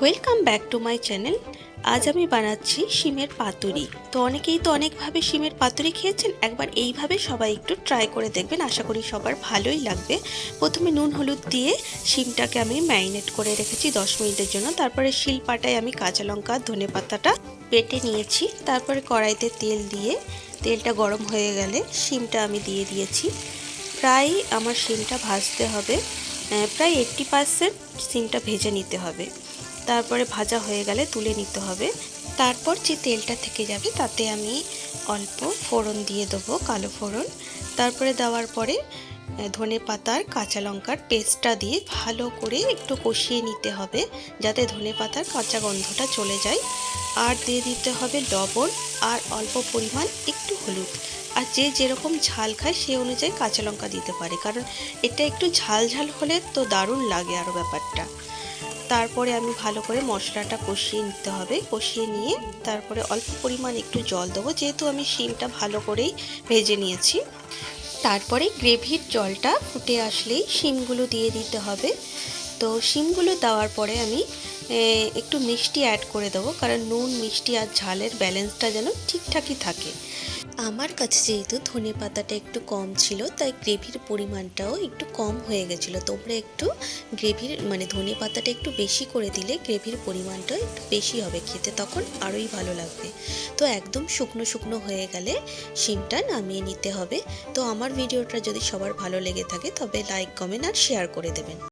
Welcome back to my channel. আজ আমি বানাচ্ছি শিমের পাতুরি। তো অনেকেই তো অনেকভাবে শিমের পাতুরি খেয়েছেন, একবার এইভাবে সবাই একটু ট্রাই করে দেখবেন, আশা করি সবার ভালোই লাগবে। প্রথমে নুন হলুদ দিয়ে শিমটাকে আমি ম্যারিনেট করে রেখেছি 10 মিনিটের জন্য। তারপরে শিলপাটায় আমি কাঁচা লঙ্কা ধনে পাতাটা বেটে নিয়েছি। তারপরে কড়াইতে তেল দিয়ে তেলটা গরম হয়ে গেলে শিমটা আমি দিয়ে দিয়েছি। প্রায় আমার শিমটা ভাজতে হবে, প্রায় 80% শিমটা ভেজে নিতে হবে। তারপরে ভাজা হয়ে গেলে তুলে নিতে হবে। তারপর যে তেলটা থেকে যাবে তাতে আমি অল্প ফোড়ন দিয়ে দেবো, কালো ফোড়ন। তারপরে দেওয়ার পরে ধনে পাতার কাঁচা লঙ্কার পেস্টটা দিয়ে ভালো করে একটু কষিয়ে নিতে হবে, যাতে ধনে পাতার কাঁচা গন্ধটা চলে যায়। আর দিয়ে দিতে হবে লবণ আর অল্প পরিমাণ একটু হলুদ। আর যে যেরকম ঝাল খায় সেই অনুযায়ী কাঁচা লঙ্কা দিতে পারে, কারণ এটা একটু ঝাল ঝাল হলে তো দারুণ লাগে আরও ব্যাপারটা। তারপরে আমি ভালো করে মশলাটা কষিয়ে নিতে হবে। কষিয়ে নিয়ে তারপরে অল্প পরিমাণ একটু জল দেবো, যেহেতু আমি শিমটা ভালো করেই ভেজে নিয়েছি। তারপরে গ্রেভির জলটা ফুটে আসলেই শিমগুলো দিয়ে দিতে হবে। তো শিমগুলো দেওয়ার পরে আমি একটু মিষ্টি অ্যাড করে দেবো, কারণ নুন মিষ্টি আর ঝালের ব্যালেন্সটা যেন ঠিকঠাকই থাকে। আমার কাছে যেহেতু ধনে পাতাটা একটু কম ছিল, তাই গ্রেভির পরিমাণটাও একটু কম হয়ে গেছিলো। তোমরা একটু গ্রেভির ধনে পাতাটা একটু বেশি করে দিলে গ্রেভির পরিমাণটা একটু বেশি হবে খেতে, তখন আরোই ভালো লাগবে। তো একদম শুকনো শুকনো হয়ে গেলে শিমটা নামিয়ে নিতে হবে। তো আমার ভিডিওটা যদি সবার ভালো লেগে থাকে তবে লাইক কমেন্ট আর শেয়ার করে দেবেন।